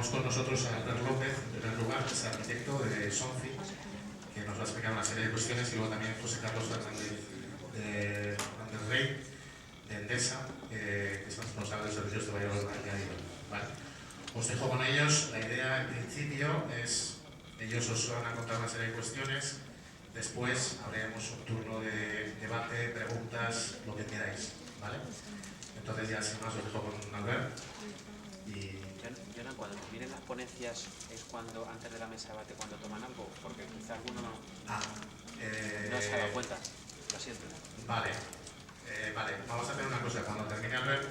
tenemos con nosotros a Albert López, en primer lugar, que es arquitecto de Sonfi, que nos va a explicar una serie de cuestiones, y luego también José Carlos Fernández Rey, de Endesa, que es responsable de los servicios de valor añadido. ¿Vale? Os dejo con ellos. La idea, en principio, es ellos os van a contar una serie de cuestiones. Después haremos un turno de debate, preguntas, lo que queráis. ¿Vale? Entonces, ya sin más, os dejo con Albert. Y... Jonan, cuando terminen las ponencias es cuando, antes de la mesa de debate, cuando toman algo, porque quizá alguno no se ha dado cuenta. Lo siento. Vale. Vale, vamos a hacer una cosa. Cuando termine Albert,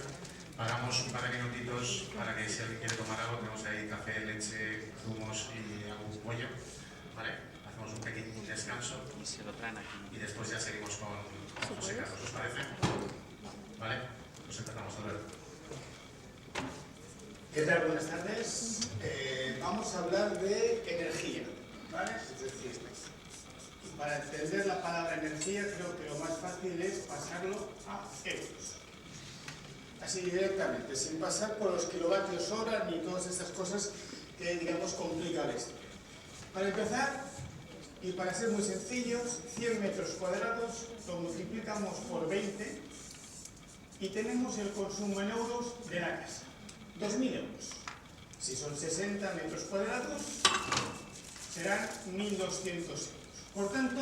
paramos un par de minutitos para que si alguien quiere tomar algo, tenemos ahí café, leche, zumos y algún pollo. Vale, hacemos un pequeño descanso. Y se lo traen aquí. Y después ya seguimos con José Carlos, ¿os parece? Vale, pues empezamos, Albert. ¿Qué tal? Buenas tardes. Vamos a hablar de energía, ¿vale? Es decir, para entender la palabra energía, creo que lo más fácil es pasarlo a euros. Así directamente, sin pasar por los kilovatios hora ni todas estas cosas que, digamos, complican esto. Para empezar, y para ser muy sencillos, 100 metros cuadrados lo multiplicamos por 20 y tenemos el consumo en euros de la casa. 2.000 euros. Si son 60 metros cuadrados, serán 1.200 euros. Por tanto,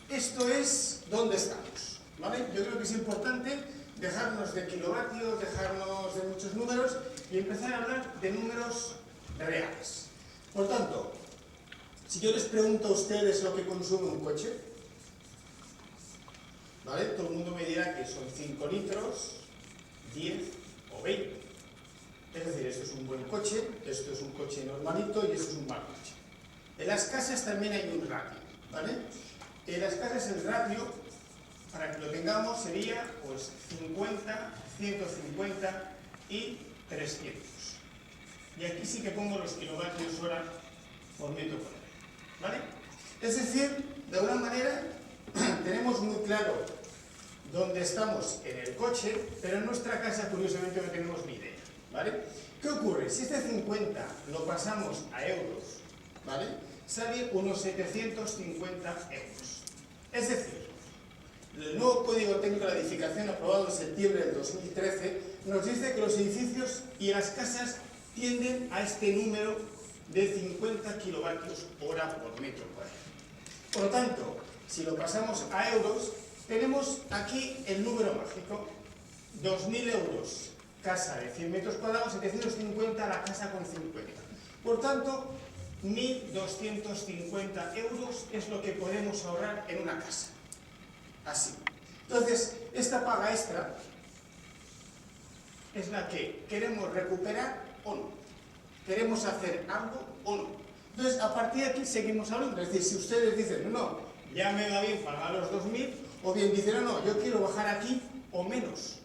esto es donde estamos, ¿vale? Yo creo que es importante dejarnos de kilovatios, dejarnos de muchos números y empezar a hablar de números reales. Por tanto, si yo les pregunto a ustedes lo que consume un coche, ¿vale? Todo el mundo me dirá que son 5 litros, 10 o 20. Es decir, esto es un buen coche, esto es un coche normalito y esto es un mal coche. En las casas también hay un ratio, ¿vale? En las casas el ratio, para que lo tengamos, sería pues 50, 150 y 300. Y aquí sí que pongo los kilovatios hora por metro cuadrado, ¿vale? Es decir, de alguna manera tenemos muy claro dónde estamos en el coche, pero en nuestra casa curiosamente no tenemos ni idea. ¿Vale? ¿Qué ocurre? Si este 50 lo pasamos a euros, ¿vale? Sale unos 750 euros. Es decir, el nuevo Código Técnico de la Edificación aprobado en septiembre del 2013 nos dice que los edificios y las casas tienden a este número de 50 kilovatios hora por metro cuadrado. Por lo tanto, si lo pasamos a euros, tenemos aquí el número mágico, 2.000 euros. Casa de 100 metros cuadrados, 750 la casa con 50. Por tanto, 1.250 euros es lo que podemos ahorrar en una casa. Así. Entonces, esta paga extra es la que queremos recuperar o no. Queremos hacer algo o no. Entonces, a partir de aquí seguimos hablando. Es decir, si ustedes dicen, no, ya me va bien pagar los 2.000, o bien dicen, no, yo quiero bajar aquí o menos,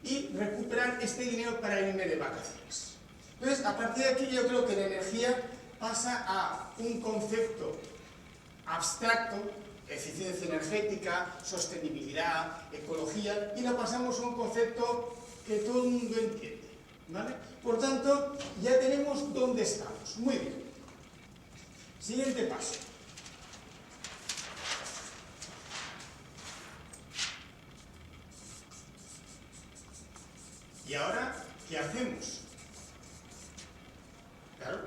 y recuperar este dinero para irme de vacaciones. Entonces, a partir de aquí yo creo que la energía pasa a un concepto abstracto, eficiencia energética, sostenibilidad, ecología, y lo pasamos a un concepto que todo el mundo entiende, ¿vale? Por tanto, ya tenemos dónde estamos. Muy bien. Siguiente paso. ¿Y ahora qué hacemos? Claro,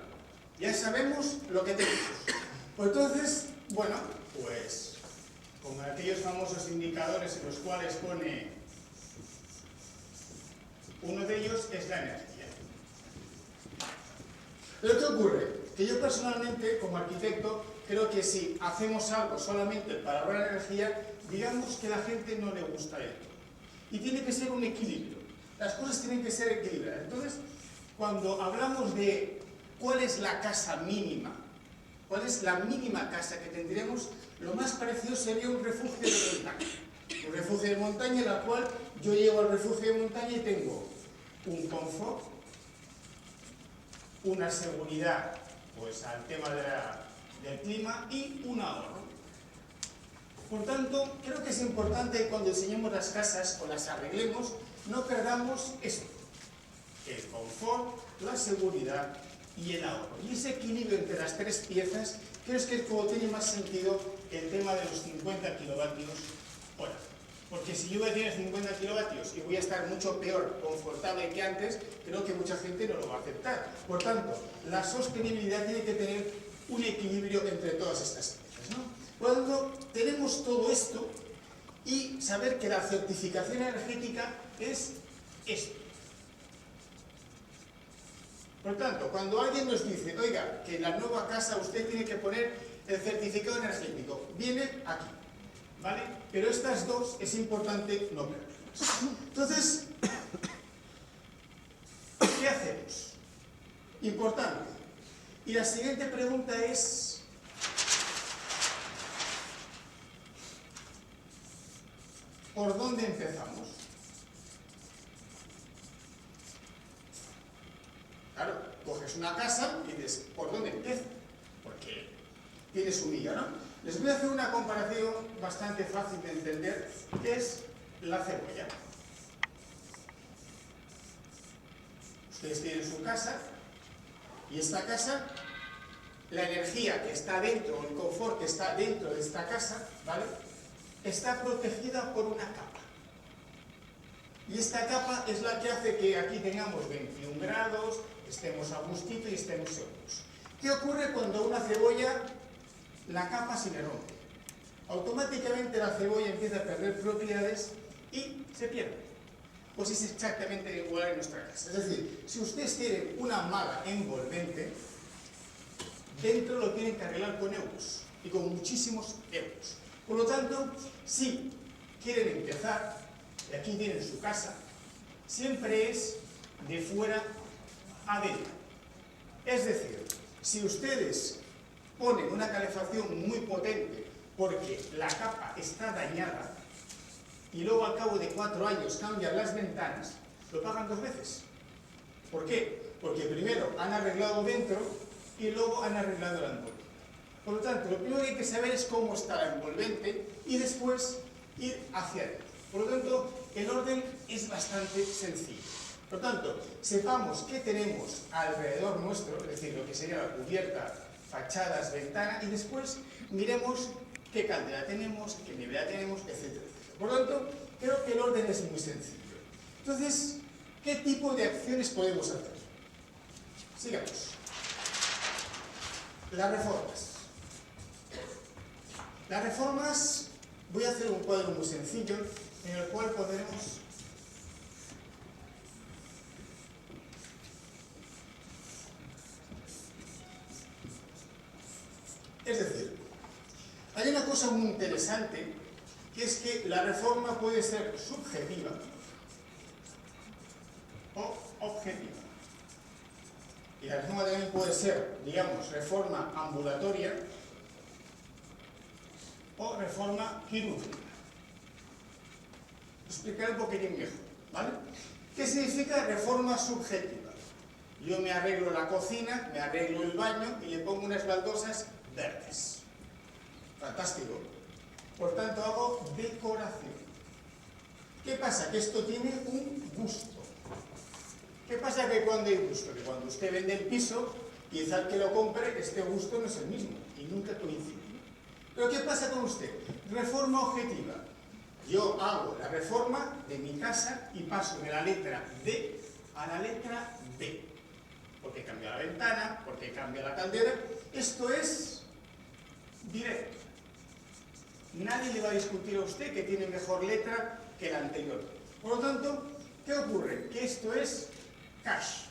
ya sabemos lo que tenemos. Pues entonces, bueno, pues con aquellos famosos indicadores en los cuales pone, uno de ellos es la energía. Pero ¿qué ocurre? Que yo personalmente, como arquitecto, creo que si hacemos algo solamente para ahorrar energía, digamos que a la gente no le gusta esto. Y tiene que ser un equilibrio. Las cosas tienen que ser equilibradas. Entonces, cuando hablamos de cuál es la casa mínima, cuál es la mínima casa que tendríamos, lo más parecido sería un refugio de montaña. Un refugio de montaña en la cual yo llego al refugio de montaña y tengo un confort, una seguridad pues, al tema del clima y un ahorro. Por tanto, creo que es importante que cuando diseñemos las casas o las arreglemos, no perdamos esto, el confort, la seguridad y el ahorro. Y ese equilibrio entre las tres piezas, creo que es como tiene más sentido el tema de los 50 kilovatios hora. Porque si yo voy a tener 50 kilovatios y voy a estar mucho peor confortable que antes, creo que mucha gente no lo va a aceptar. Por tanto, la sostenibilidad tiene que tener un equilibrio entre todas estas piezas, ¿no? Cuando tenemos todo esto y saber que la certificación energética es esto. Por tanto, cuando alguien nos dice, oiga, que en la nueva casa usted tiene que poner el certificado energético, viene aquí, ¿vale? Pero estas dos es importante no perderlas. Entonces, ¿qué hacemos? Importante. Y la siguiente pregunta es, ¿por dónde empezamos? Claro, coges una casa y dices, ¿por dónde empiezo? Porque tiene su miga, ¿no? Les voy a hacer una comparación bastante fácil de entender, que es la cebolla. Ustedes tienen su casa, y esta casa, la energía que está dentro, el confort que está dentro de esta casa, ¿vale?, está protegida por una capa. Y esta capa es la que hace que aquí tengamos 21 grados, estemos a gustito y estemos seguros. ¿Qué ocurre cuando una cebolla, la capa se le rompe? Automáticamente la cebolla empieza a perder propiedades y se pierde. Pues es exactamente igual en nuestra casa. Es decir, si ustedes tienen una mala envolvente, dentro lo tienen que arreglar con euros, y con muchísimos euros. Por lo tanto, si quieren empezar, y aquí tienen su casa, siempre es de fuera a dentro. Es decir, si ustedes ponen una calefacción muy potente porque la capa está dañada y luego al cabo de 4 años cambian las ventanas, lo pagan 2 veces. ¿Por qué? Porque primero han arreglado dentro y luego han arreglado la envolvente. Por lo tanto, lo primero que hay que saber es cómo está la envolvente y después ir hacia adentro. Por lo tanto, el orden es bastante sencillo. Por lo tanto, sepamos qué tenemos alrededor nuestro, es decir, lo que sería la cubierta, fachadas, ventana, y después miremos qué caldera tenemos, qué nevera tenemos, etc. Por lo tanto, creo que el orden es muy sencillo. Entonces, ¿qué tipo de acciones podemos hacer? Sigamos. Las reformas. Las reformas, voy a hacer un cuadro muy sencillo en el cual podremos es decir, hay una cosa muy interesante, que es que la reforma puede ser subjetiva o objetiva. Y la reforma también puede ser, digamos, reforma ambulatoria o reforma quirúrgica. Explicaré un poquitín mejor, ¿vale? ¿Qué significa reforma subjetiva? Yo me arreglo la cocina, me arreglo el baño y le pongo unas baldosas verdes. Fantástico. Por tanto, hago decoración. ¿Qué pasa? Que esto tiene un gusto. ¿Qué pasa que cuando hay gusto? Que cuando usted vende el piso, quizá el que lo compre, este gusto no es el mismo y nunca coincide. Pero ¿qué pasa con usted? Reforma objetiva. Yo hago la reforma de mi casa y paso de la letra D a la letra B. Porque cambia la ventana, porque cambia la caldera. Esto es directo. Nadie le va a discutir a usted que tiene mejor letra que la anterior. Por lo tanto, ¿qué ocurre? Que esto es cash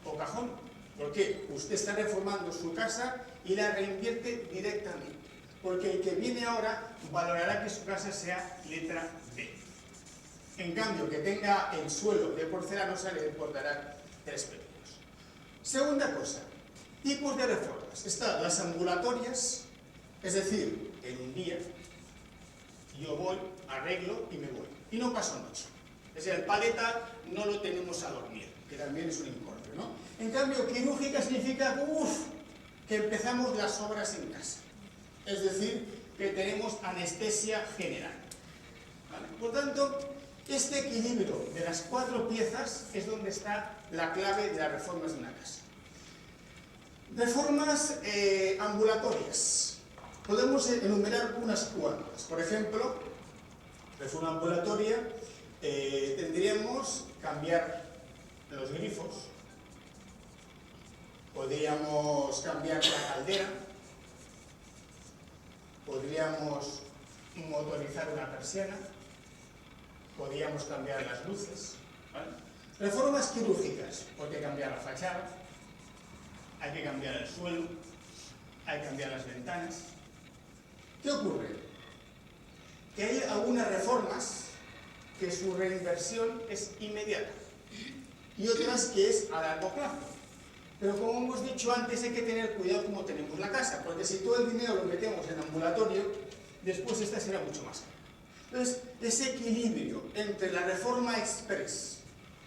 o cajón. Porque usted está reformando su casa y la reinvierte directamente. Porque el que viene ahora valorará que su casa sea letra B. En cambio, que tenga el suelo de porcelanosa le importará 3 peninos. Segunda cosa, tipos de reformas. Están las ambulatorias, es decir, en un día yo voy, arreglo y me voy. Y no paso noche. Es decir, el paleta no lo tenemos a dormir, que también es un incordio, ¿no? En cambio, quirúrgica significa, que empezamos las obras en casa. Es decir, que tenemos anestesia general. ¿Vale? Por tanto, este equilibrio de las 4 piezas es donde está la clave de las reformas de una casa. Reformas ambulatorias. Podemos enumerar unas cuantas. Por ejemplo, reforma ambulatoria, tendríamos cambiar los grifos, podríamos cambiar la caldera, podríamos motorizar una persiana, podríamos cambiar las luces, ¿vale? Reformas quirúrgicas, porque hay que cambiar la fachada, hay que cambiar el suelo, hay que cambiar las ventanas. ¿Qué ocurre? Que hay algunas reformas que su reinversión es inmediata y otras que es a largo plazo. Pero como hemos dicho antes, hay que tener cuidado cómo tenemos la casa, porque si todo el dinero lo metemos en ambulatorio, después esta será mucho más cara. Entonces, ese equilibrio entre la reforma express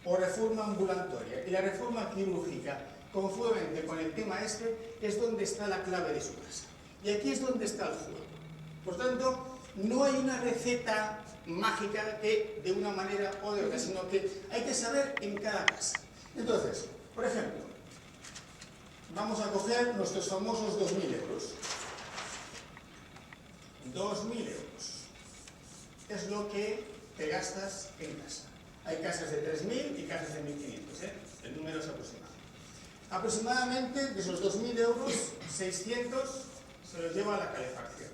o reforma ambulatoria y la reforma quirúrgica, conjuntamente con el tema este, es donde está la clave de su casa. Y aquí es donde está el juego. Por tanto, no hay una receta mágica que de una manera o de otra, sino que hay que saber en cada casa. Entonces, por ejemplo, vamos a coger nuestros famosos 2.000 euros. 2.000 euros es lo que te gastas en casa. Hay casas de 3.000 y casas de 1.500, el número es aproximado. Aproximadamente de esos 2.000 euros, 600 se los lleva la calefacción.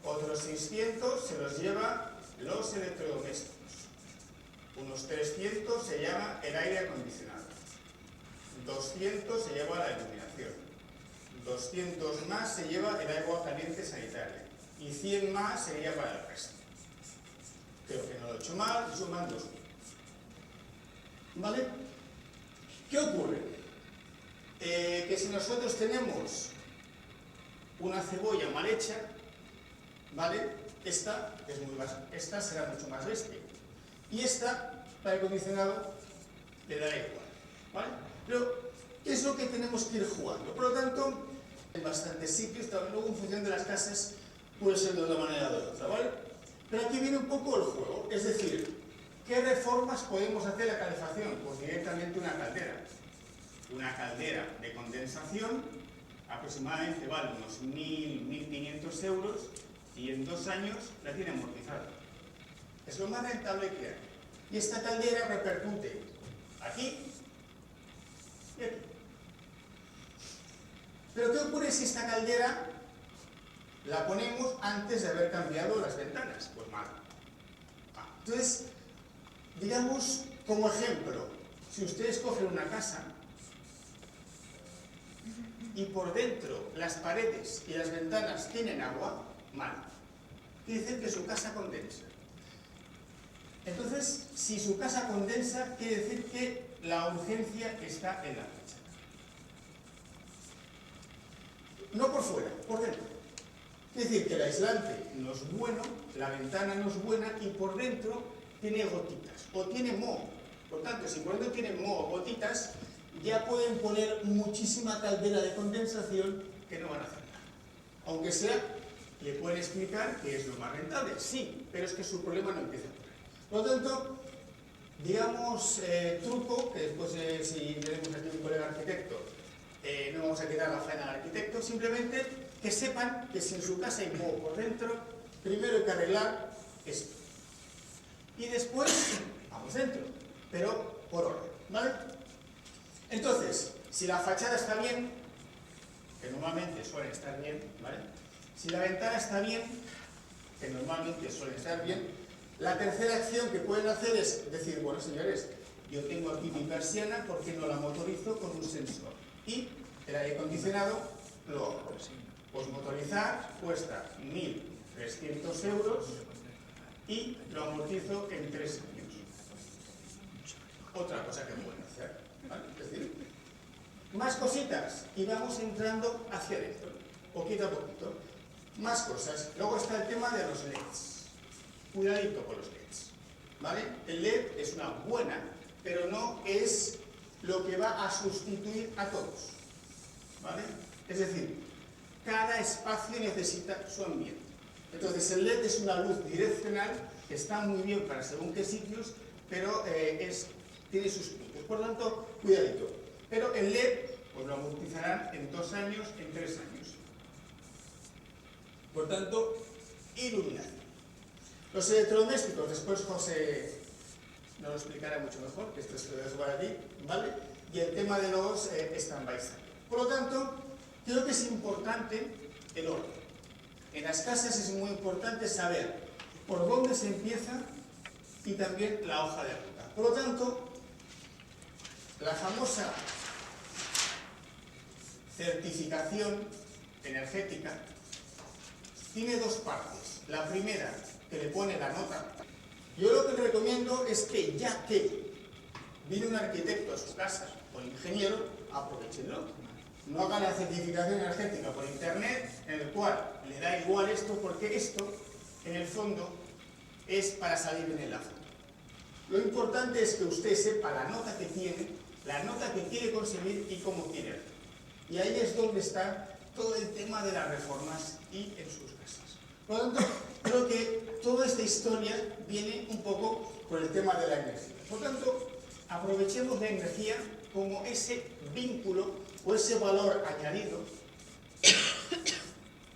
Otros 600 se los lleva los electrodomésticos. Unos 300 se llama el aire acondicionado. 200 se lleva la iluminación. 200 más se lleva el agua caliente sanitaria. Y 100 más se lleva el resto. Creo que no lo he hecho mal, suman 2.000. ¿Vale? ¿Qué ocurre? Que si nosotros tenemos una cebolla mal hecha, ¿vale? Esta es muy básica, esta será mucho más bestia. Y esta, para el acondicionado, le dará igual, ¿vale? Pero, ¿qué es lo que tenemos que ir jugando? Por lo tanto, en bastantes sitios, luego en función de las casas, puede ser de una manera o de otra, ¿vale? Pero aquí viene un poco el juego, es decir, ¿qué reformas podemos hacer a la calefacción? Pues directamente una caldera. Una caldera de condensación aproximadamente vale unos 1.000-1.500 euros y en 2 años la tiene amortizada. Es lo más rentable que hay. Y esta caldera repercute aquí y aquí. Pero ¿qué ocurre si esta caldera la ponemos antes de haber cambiado las ventanas? Pues mal. Entonces, digamos, como ejemplo, si ustedes cogen una casa y por dentro las paredes y las ventanas tienen agua, mal. Quiere decir que su casa condensa. Entonces, si su casa condensa, quiere decir que la urgencia está en la fachada. No por fuera, por dentro. Quiere decir que el aislante no es bueno, la ventana no es buena y por dentro tiene gotitas o tiene moho. Por tanto, si por dentro tiene moho o gotitas, ya pueden poner muchísima caldera de condensación que no van a hacer nada. Aunque sea, le pueden explicar que es lo más rentable, sí, pero es que su problema no empieza por ahí. Por lo tanto, digamos, truco, que después si tenemos aquí un colega arquitecto, no vamos a quitar la faena al arquitecto, simplemente que sepan que si en su casa hay moho por dentro, primero hay que arreglar esto. Y después vamos dentro, pero por orden, ¿vale? Entonces, si la fachada está bien, que normalmente suelen estar bien, ¿vale? Si la ventana está bien, que normalmente suelen estar bien, la tercera acción que pueden hacer es decir, bueno señores, yo tengo aquí mi persiana, ¿por qué no la motorizo con un sensor? Y el aire acondicionado lo hago. Pues motorizar cuesta 1.300 euros y lo amortizo en 3 años. Otra cosa que pueden hacer, ¿vale? Es decir, más cositas y vamos entrando hacia adentro, poquito a poquito. Más cosas. Luego está el tema de los LEDs. Cuidadito con los LEDs, ¿vale? El LED es una buena, pero no es lo que va a sustituir a todos, ¿vale? Es decir, cada espacio necesita su ambiente. Entonces el LED es una luz direccional que está muy bien para según qué sitios, pero tiene sus puntos. Por lo tanto, cuidadito. Pero el LED, pues lo amortizarán en 2 años, en 3 años. Por tanto, iluminación. Los electrodomésticos, después José nos lo explicará mucho mejor, que esto se lo dejo para aquí, ¿vale? Y el tema de los stand-by. Por lo tanto, creo que es importante el orden. En las casas es muy importante saber por dónde se empieza y también la hoja de ruta. Por lo tanto, la famosa certificación energética tiene 2 partes. La primera, que le pone la nota. Yo lo que recomiendo es que, ya que viene un arquitecto a su casa o ingeniero, aprovechenlo. No hagan la certificación energética por internet, en el cual le da igual esto, porque esto, en el fondo, es para salir bien en la foto. Lo importante es que usted sepa la nota que tiene, la nota que quiere conseguir y cómo quiere hacer. Y ahí es donde está todo el tema de las reformas y en sus casas. Por lo tanto, creo que toda esta historia viene un poco por el tema de la energía. Por lo tanto, aprovechemos la energía como ese vínculo o ese valor añadido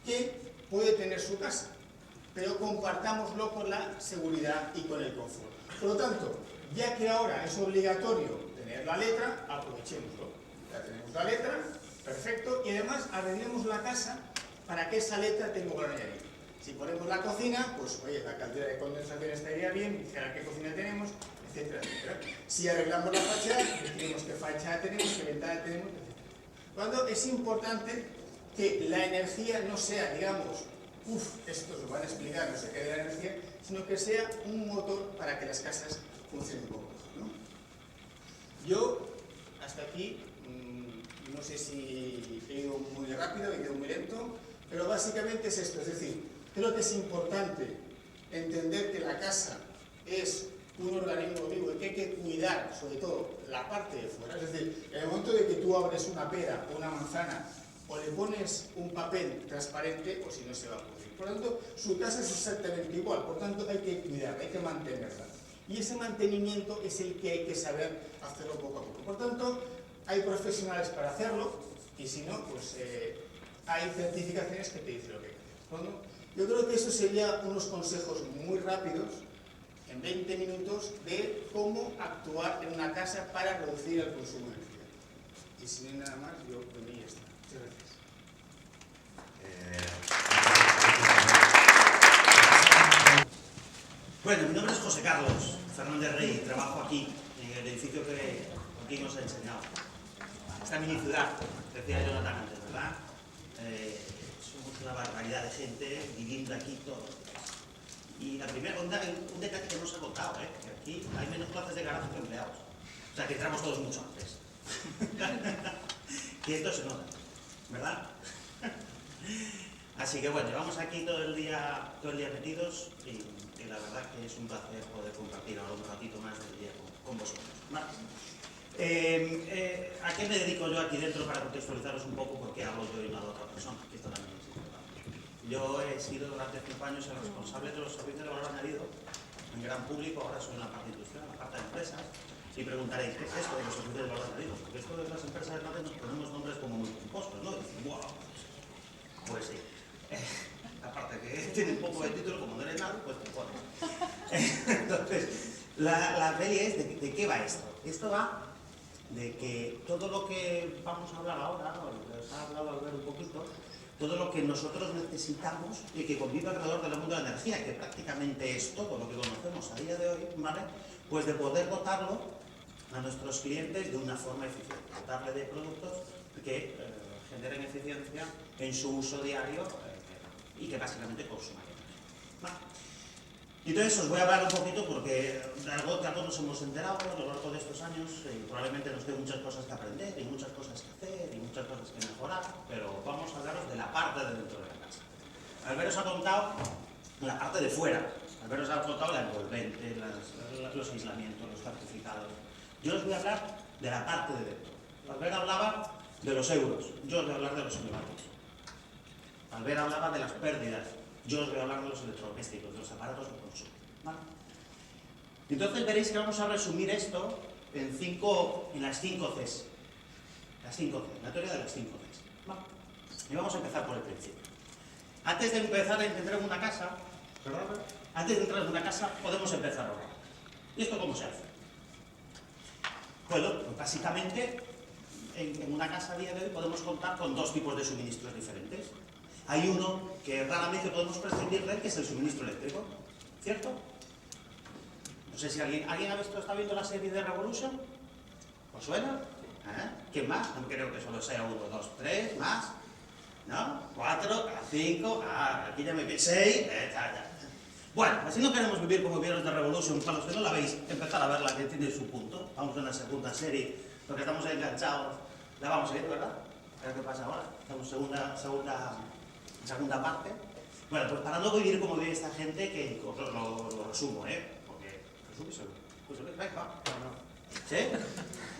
que puede tener su casa, pero compartámoslo con la seguridad y con el confort. Por lo tanto, ya que ahora es obligatorio tener la letra, aprovechémoslo. Ya tenemos la letra, perfecto, y además arreglemos la casa para que esa letra tenga valor añadido. Si ponemos la cocina, pues oye, la caldera de condensación estaría bien, dijera qué cocina tenemos, etcétera, etcétera. Si arreglamos la fachada, decimos qué fachada tenemos, qué ventana tenemos, etcétera. Cuando es importante que la energía no sea, digamos, esto os lo van a explicar, no sé qué de la energía, sino que sea un motor para que las casas funcionen un poco mejor, ¿no? Yo, hasta aquí, no sé si he ido muy rápido, he ido muy lento, pero básicamente es esto, es decir, creo que es importante entender que la casa es un organismo vivo y que hay que cuidar, sobre todo, la parte de fuera. Es decir, en el momento de que tú abres una pera o una manzana o le pones un papel transparente, o si no se va a pudrir. Por lo tanto, su casa es exactamente igual, por tanto hay que cuidarla, hay que mantenerla. Y ese mantenimiento es el que hay que saber hacerlo poco a poco. Por tanto, hay profesionales para hacerlo, y si no, pues hay certificaciones que te dicen lo que hay que hacer. Por lo tanto, yo creo que eso sería unos consejos muy rápidos, en 20 minutos, de cómo actuar en una casa para reducir el consumo de energía. Y si no hay nada más, yo por mí ya está. Muchas gracias. Bueno, mi nombre es José Carlos Fernández Rey, trabajo aquí, en el edificio que aquí nos ha enseñado. Esta mini ciudad, decía Jonathan antes, ¿verdad? Somos una barbaridad de gente viviendo aquí todos. Y la primera, un detalle que no se ha contado, que aquí hay menos plazas de garaje que empleados. O sea, que entramos todos mucho antes. Y esto se nota, ¿verdad? Así que bueno, llevamos aquí todo el día metidos y la verdad que es un placer poder compartir ahora un ratito más del día con vosotros. ¿Vale? ¿A qué me dedico yo aquí dentro para contextualizaros un poco? Porque hablo yo y no hago otra persona, que esto también es importante. Yo he sido durante 5 años el responsable de los servicios de valor añadido en gran público, ahora soy en la parte industrial, en la parte de empresas, y preguntaréis, ¿qué es esto de los servicios de valor añadido? Porque esto de las empresas grandes nos ponemos nombres como muy compostos, ¿no? Y dicen, wow, pues sí. Aparte que tiene un poco de título, como no eres nada, pues te pones. Entonces, la peli es de qué va esto. Esto va de que todo lo que vamos a hablar ahora, o lo que os ha hablado Albert un poquito, todo lo que nosotros necesitamos y que convive alrededor del mundo de la energía, que prácticamente es todo lo que conocemos a día de hoy, ¿vale? Pues de poder dotarlo a nuestros clientes de una forma eficiente, dotarle de productos que generen eficiencia en su uso diario y que básicamente consuman energía. ¿Vale? Y entonces os voy a hablar un poquito porque de algo que nos hemos enterado a lo largo de estos años y probablemente nos queden muchas cosas que aprender y muchas cosas que hacer y muchas cosas que mejorar, pero vamos a hablaros de la parte de dentro de la casa. Albert os ha contado la parte de fuera, Albert os ha contado la envolvente, los aislamientos, los certificados. Yo os voy a hablar de la parte de dentro. Albert hablaba de los euros, yo os voy a hablar de los kilovatios. Albert hablaba de las pérdidas, yo os voy a hablar de los electrodomésticos, de los aparatos de consumo. ¿Vale? Entonces veréis que vamos a resumir esto en las 5 Cs. Las 5 Cs, la teoría de las 5 Cs. ¿Vale? Y vamos a empezar por el principio. Antes de empezar a entrar en una casa, podemos empezar a ahorrar. ¿Y esto cómo se hace? Bueno, pues básicamente, en una casa a día de hoy podemos contar con dos tipos de suministros diferentes. Hay uno que raramente podemos prescindir de él, que es el suministro eléctrico, ¿cierto? No sé si alguien está viendo la serie de Revolution. ¿Os suena? ¿Quién más? No creo que solo sea 1, 2, 3, más. ¿No? 4, 5, aquí ya me vi 6, ya. Bueno, así no queremos vivir como vieron de Revolution. Para los que no la veis, empezar a verla, que tiene su punto. Vamos a una segunda serie, porque estamos enganchados. La vamos a ir, ¿verdad? A ver qué pasa ahora. Estamos en segunda parte. Bueno, pues para no vivir como vive esta gente, que os lo resumo, porque resúmeselo. ¿Sí?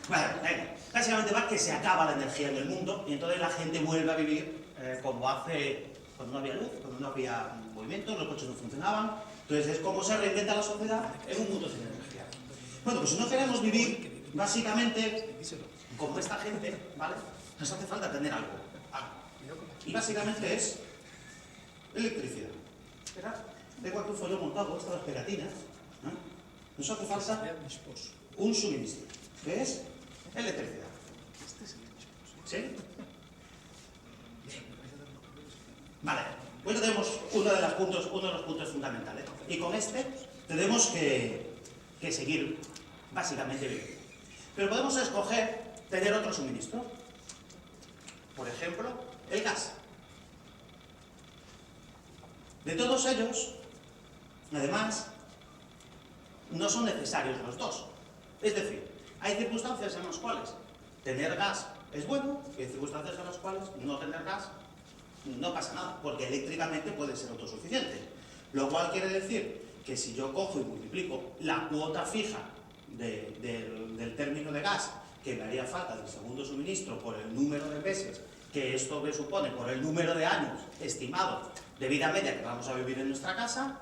Bueno, venga. Básicamente va que se acaba la energía en el mundo y entonces la gente vuelve a vivir como hace cuando no había luz, cuando no había movimiento, los coches no funcionaban. Entonces es como se reinventa la sociedad en un mundo sin energía. Bueno, pues si no queremos vivir básicamente como esta gente, ¿vale? Nos hace falta tener algo. Y básicamente es electricidad. ¿Verdad? Tengo aquí un folio montado, estas pegatinas. Nos hace falta un suministro, que es electricidad. ¿Sí? Vale, pues tenemos uno de los puntos fundamentales. Y con este tenemos que seguir básicamente viviendo. Pero podemos escoger tener otro suministro. Por ejemplo, el gas. De todos ellos, además, no son necesarios los dos. Es decir, hay circunstancias en las cuales tener gas es bueno y hay circunstancias en las cuales no tener gas no pasa nada, porque eléctricamente puede ser autosuficiente. Lo cual quiere decir que si yo cojo y multiplico la cuota fija del término de gas que me haría falta del segundo suministro por el número de meses que esto me supone, por el número de años estimado de vida media que vamos a vivir en nuestra casa,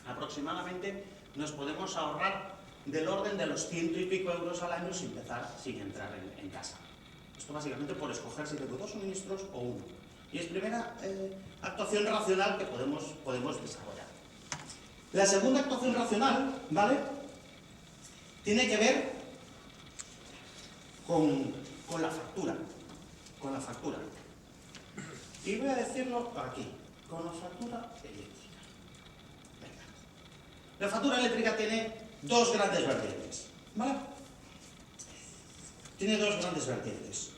aproximadamente nos podemos ahorrar del orden de los 100 y pico euros al año sin entrar en casa. Esto básicamente por escoger si tengo dos suministros o uno. Y es primera actuación racional que podemos desarrollar. La segunda actuación racional, ¿vale?, tiene que ver con la factura. Con la factura. Y voy a decirlo aquí, con la factura eléctrica. Venga. La factura eléctrica tiene dos grandes vertientes, ¿vale? Tiene dos grandes vertientes.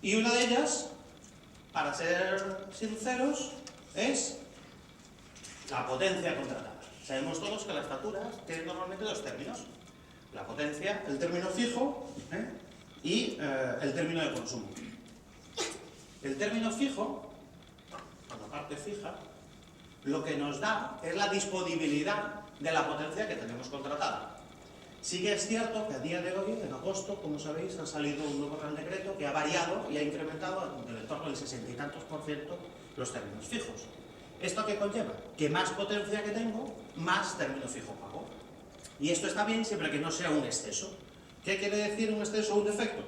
Y una de ellas, para ser sinceros, es la potencia contratada. Sabemos todos que las facturas tienen normalmente dos términos. La potencia, el término fijo, y el término de consumo. El término fijo, la parte fija, lo que nos da es la disponibilidad de la potencia que tenemos contratada. Sí que es cierto que a día de hoy, en agosto, como sabéis, ha salido un nuevo Real Decreto que ha variado y ha incrementado en el entorno del 60 y tantos % los términos fijos. ¿Esto qué conlleva? Que más potencia que tengo, más término fijo pago. Y esto está bien siempre que no sea un exceso. ¿Qué quiere decir un exceso o un defecto?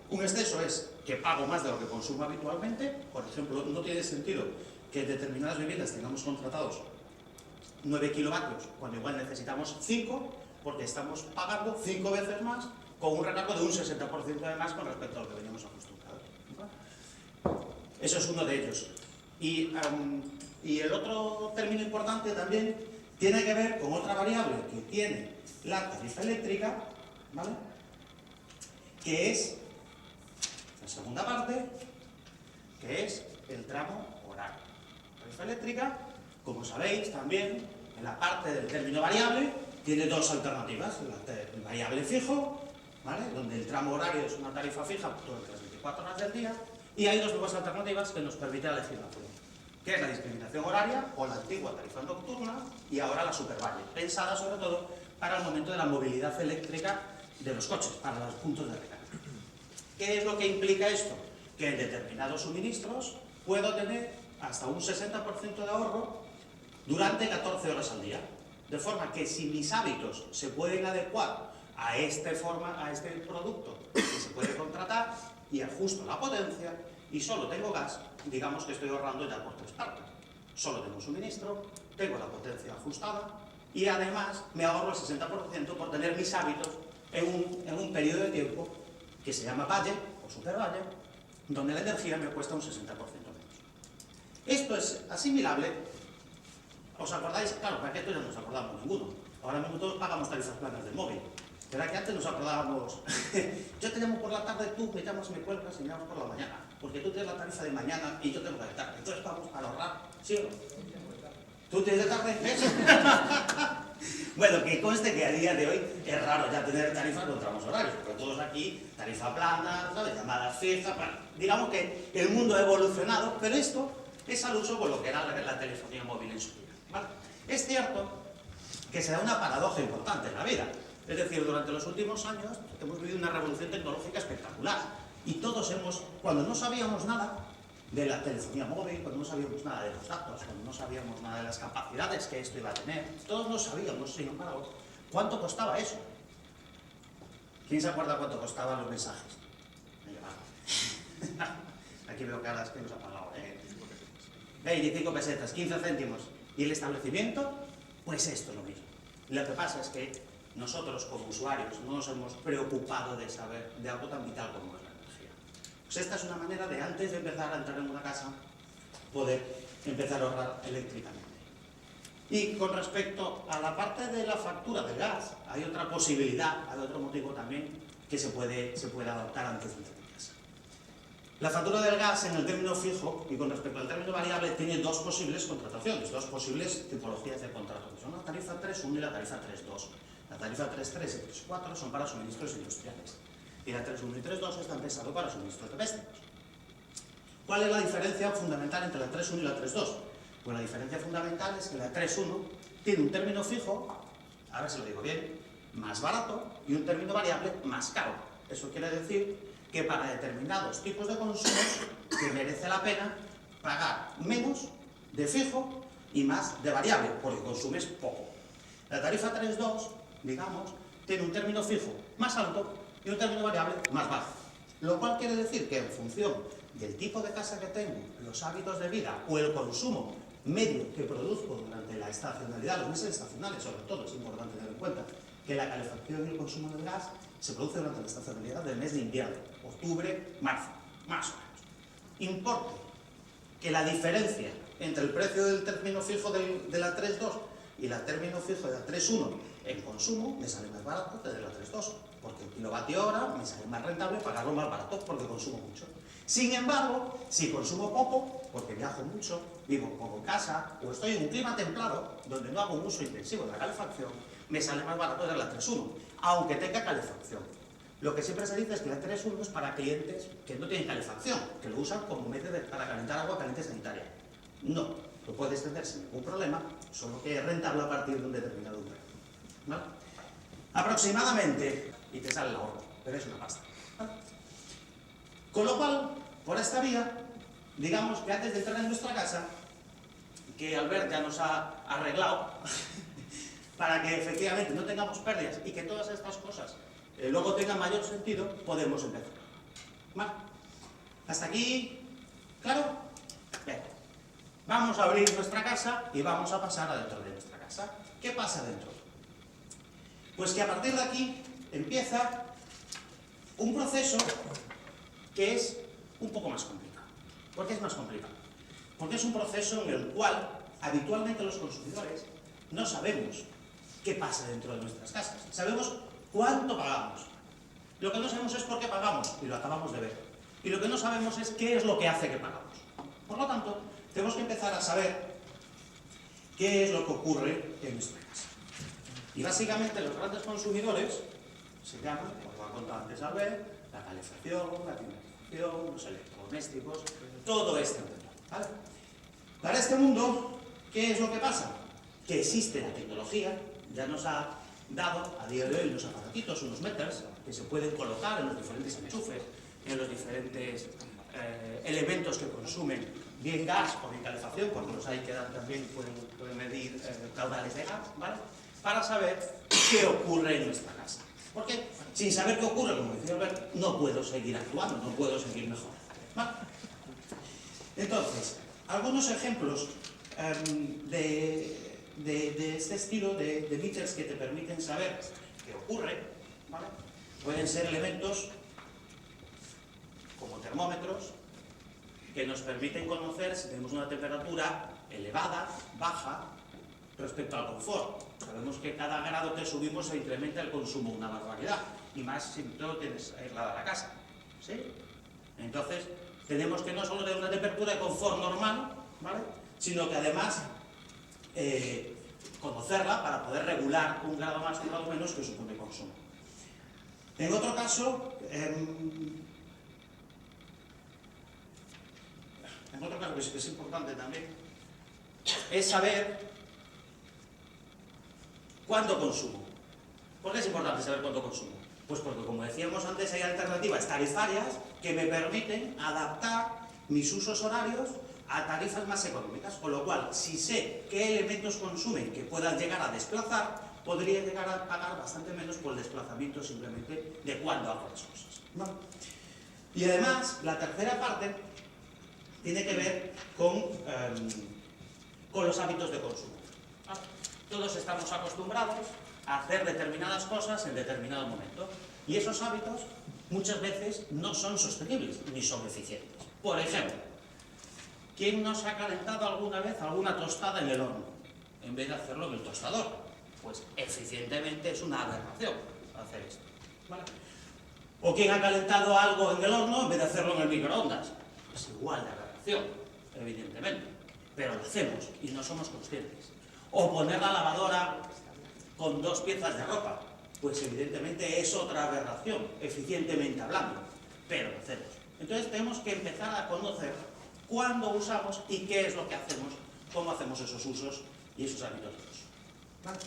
Un exceso es que pago más de lo que consumo habitualmente. Por ejemplo, no tiene sentido que en determinadas viviendas tengamos contratados 9 kilovatios cuando igual necesitamos 5, porque estamos pagando 5 veces más con un recargo de un 60% de más con respecto a lo que veníamos acostumbrados. Eso es uno de ellos. Y el otro término importante también tiene que ver con otra variable que tiene la tarifa eléctrica, ¿vale?, que es la segunda parte, que es el tramo horario. La tarifa eléctrica, como sabéis también, en la parte del término variable, tiene dos alternativas. El variable fijo, ¿vale?, donde el tramo horario es una tarifa fija durante las 24 horas del día, y hay dos nuevas alternativas que nos permite la legislación, que es la discriminación horaria o la antigua tarifa nocturna y ahora la supervalle, pensada sobre todo para el momento de la movilidad eléctrica de los coches, para los puntos de recarga. ¿Qué es lo que implica esto? Que en determinados suministros puedo tener hasta un 60% de ahorro durante 14 horas al día. De forma que si mis hábitos se pueden adecuar a este producto que se puede contratar y ajusto la potencia y solo tengo gas, digamos que estoy ahorrando ya por 3 partes. Solo tengo suministro, tengo la potencia ajustada y además me ahorro el 60% por tener mis hábitos en un periodo de tiempo que se llama valle o supervalle, donde la energía me cuesta un 60% menos. Esto es asimilable. ¿Os acordáis? Claro, para que esto ya no nos acordamos ninguno. Ahora mismo todos pagamos tarifas planas del móvil. ¿Verdad que antes nos acordábamos? Yo te llamo por la tarde, tú me llamas, me cuelgas y me llamas por la mañana. Porque tú tienes la tarifa de mañana y yo tengo la de tarde. Entonces vamos a ahorrar, ¿sí o no? ¿Tú tienes de tarde? Bueno, que conste que a día de hoy es raro ya tener tarifas con tramos horarios, porque todos aquí, tarifa plana, ¿sabes? Llamadas fijas, digamos que el mundo ha evolucionado, pero esto es al uso con lo que era la telefonía móvil en su día, ¿vale? Es cierto que se da una paradoja importante en la vida, es decir, durante los últimos años hemos vivido una revolución tecnológica espectacular, y todos cuando no sabíamos nada de la telefonía móvil, cuando no sabíamos nada de los datos, cuando no sabíamos nada de las capacidades que esto iba a tener, todos no sabíamos, sin embargo, cuánto costaba eso. ¿Quién se acuerda cuánto costaban los mensajes? Aquí veo caras que nos ha pagado. 25 pesetas, 15 céntimos. ¿Y el establecimiento? Pues esto es lo mismo. Lo que pasa es que nosotros como usuarios no nos hemos preocupado de saber de algo tan vital como es la energía. Pues esta es una manera de, antes de empezar a entrar en una casa, poder empezar a ahorrar eléctricamente. Y con respecto a la parte de la factura del gas, hay otra posibilidad, hay otro motivo también que se puede adoptar antes de entrar en casa. La factura del gas en el término fijo y con respecto al término variable tiene dos posibles contrataciones, dos posibles tipologías de contrato, que son la tarifa 3.1 y la tarifa 3.2. La tarifa 3.3 y 3.4 son para suministros industriales y la 3.1 y 3.2 están pensados para suministros domésticos. ¿Cuál es la diferencia fundamental entre la 3.1 y la 3.2? Pues la diferencia fundamental es que la 3.1 tiene un término fijo, a ver si lo digo bien, más barato y un término variable más caro. Eso quiere decir que para determinados tipos de consumos te merece la pena pagar menos de fijo y más de variable, porque consumes poco. La tarifa 3.2, digamos, tiene un término fijo más alto y un término variable más bajo. Lo cual quiere decir que en función del tipo de casa que tengo, los hábitos de vida o el consumo medio que produzco durante la estacionalidad, los meses estacionales sobre todo, es importante tener en cuenta que la calefacción y el consumo del gas se produce durante la estacionalidad del mes de invierno, octubre, marzo, más o menos. Importa que la diferencia entre el precio del término fijo de la 3.2 y el término fijo de la 3.1 en consumo me sale más barato que de la 3.2, porque el kilovatio hora me sale más rentable pagarlo más barato porque consumo mucho. Sin embargo, si consumo poco, porque viajo mucho, vivo poco en casa, o estoy en un clima templado, donde no hago un uso intensivo de la calefacción, me sale más barato de la 3.1, aunque tenga calefacción. Lo que siempre se dice es que la 3.1 es para clientes que no tienen calefacción, que lo usan como medio para calentar agua caliente sanitaria. No, lo puedes tener sin ningún problema, solo que es rentable a partir de un determinado precio. ¿Vale? Aproximadamente, y te sale el ahorro, pero es una pasta. ¿Vale? Con lo cual, por esta vía, digamos que antes de entrar en nuestra casa, que Albert ya nos ha arreglado, para que efectivamente no tengamos pérdidas y que todas estas cosas luego tengan mayor sentido, podemos empezar. ¿Vale? ¿Hasta aquí? ¿Claro? Bien. Vamos a abrir nuestra casa y vamos a pasar adentro de nuestra casa. ¿Qué pasa dentro? Pues que a partir de aquí empieza un proceso que es un poco más complicado. ¿Por qué es más complicado? Porque es un proceso en el cual habitualmente los consumidores no sabemos qué pasa dentro de nuestras casas. Sabemos cuánto pagamos. Lo que no sabemos es por qué pagamos, y lo acabamos de ver. Y lo que no sabemos es qué es lo que hace que pagamos. Por lo tanto, tenemos que empezar a saber qué es lo que ocurre en nuestra casa. Y básicamente los grandes consumidores se llaman, como lo ha contado antes Albert, la calefacción, la climatización, los electrodomésticos, todo este mundo. ¿Vale? Para este mundo, ¿qué es lo que pasa? Que existe la tecnología, ya nos ha dado a día de hoy unos aparatitos, unos meters, que se pueden colocar en los diferentes enchufes, en los diferentes elementos que consumen bien gas o bien calefacción, porque los hay que también pueden medir caudales de gas, ¿vale? Para saber qué ocurre en nuestra casa. Porque sin saber qué ocurre, como decía Albert, no puedo seguir actuando, no puedo seguir mejorando. ¿Vale? Entonces, algunos ejemplos de este estilo de features que te permiten saber qué ocurre, ¿vale? Pueden ser elementos como termómetros que nos permiten conocer si tenemos una temperatura elevada, baja, respecto al confort. Sabemos que cada grado que subimos se incrementa el consumo una barbaridad, y más si tú tienes aislada la casa, ¿sí? Entonces, tenemos que no solo tener una temperatura de confort normal, ¿vale?, sino que además conocerla para poder regular un grado más o un grado menos que supone consumo. En otro caso, que es importante también, es saber cuándo consumo. ¿Por qué es importante saber cuándo consumo? Pues porque, como decíamos antes, hay alternativas tarifarias que me permiten adaptar mis usos horarios a tarifas más económicas, con lo cual, si sé qué elementos consumen que puedan llegar a desplazar, podría llegar a pagar bastante menos por el desplazamiento simplemente de cuándo hago las cosas, ¿vale? Y además, la tercera parte tiene que ver con los hábitos de consumo. Todos estamos acostumbrados a hacer determinadas cosas en determinado momento, y esos hábitos muchas veces no son sostenibles ni son eficientes. Por ejemplo, ¿quién nos ha calentado alguna vez alguna tostada en el horno en vez de hacerlo en el tostador? Pues eficientemente es una aberración hacer esto, ¿vale? ¿O quién ha calentado algo en el horno en vez de hacerlo en el microondas? Pues igual de aberración, evidentemente, pero lo hacemos y no somos conscientes. O poner la lavadora con 2 piezas de ropa, pues evidentemente es otra aberración, eficientemente hablando, pero lo hacemos. Entonces tenemos que empezar a conocer cuándo usamos y qué es lo que hacemos, cómo hacemos esos usos y esos hábitos de uso, ¿vale?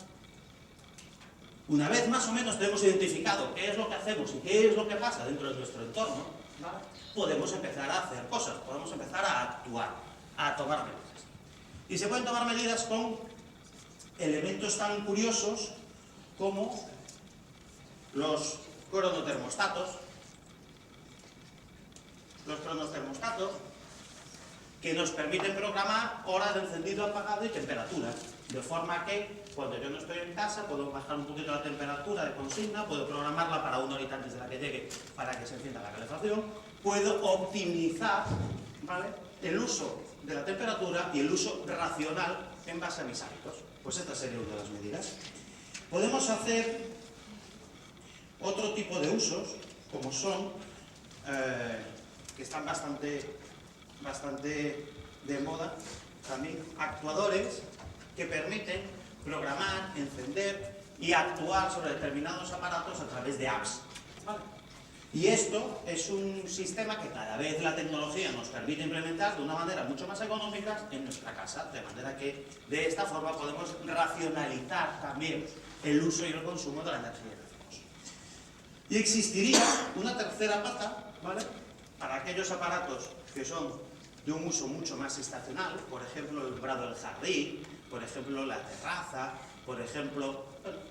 Una vez más o menos tenemos identificado qué es lo que hacemos y qué es lo que pasa dentro de nuestro entorno, ¿vale?, podemos empezar a hacer cosas, podemos empezar a actuar, a tomar medidas. Y se pueden tomar medidas con elementos tan curiosos como los cronotermostatos. Los cronotermostatos que nos permiten programar horas de encendido, apagado y temperaturas, de forma que cuando yo no estoy en casa puedo bajar un poquito la temperatura de consigna, puedo programarla para 1 horita antes de la que llegue para que se encienda la calefacción, puedo optimizar, ¿vale?, el uso de la temperatura y el uso racional en base a mis hábitos. Pues esta sería una de las medidas. Podemos hacer otro tipo de usos, como son, que están bastante de moda también, actuadores que permiten programar, encender y actuar sobre determinados aparatos a través de apps, ¿vale? Y esto es un sistema que cada vez la tecnología nos permite implementar de una manera mucho más económica en nuestra casa, de manera que de esta forma podemos racionalizar también el uso y el consumo de la energía que hacemos. Y existiría una tercera pata, ¿vale?, para aquellos aparatos que son de un uso mucho más estacional, por ejemplo, el umbral del jardín, por ejemplo, la terraza, por ejemplo,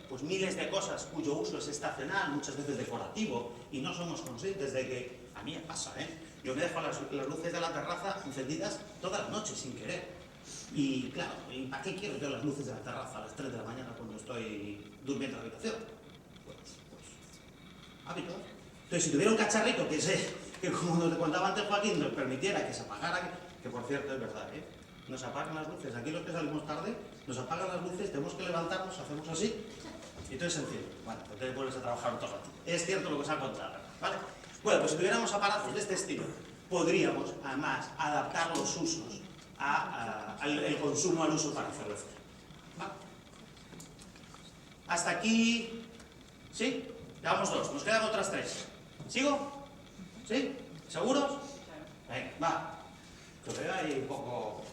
pues miles de cosas cuyo uso es estacional, muchas veces decorativo, y no somos conscientes de que, a mí me pasa, yo me dejo las luces de la terraza encendidas toda la noche sin querer. Y claro, ¿y para qué quiero yo las luces de la terraza a las 3 de la mañana cuando estoy durmiendo en la habitación? Pues hábitos. Entonces, si tuviera un cacharrito que como nos contaba antes Joaquín, nos permitiera que se apagara, que por cierto es verdad, nos apagan las luces, aquí los que salimos tarde, nos apagan las luces, tenemos que levantarnos, hacemos así, y entonces se enciende. Bueno, pues entonces vuelves a trabajar otro rato. Es cierto lo que os ha contado, ¿vale? Bueno, pues si tuviéramos aparatos de este estilo, podríamos, además, adaptar los usos al consumo, al uso para hacerlo efectivo, ¿vale? Hasta aquí, ¿sí? Llevamos 2, nos quedan otras 3. ¿Sigo? ¿Sí? ¿Seguros? Venga, va. Que veo ahí un poco...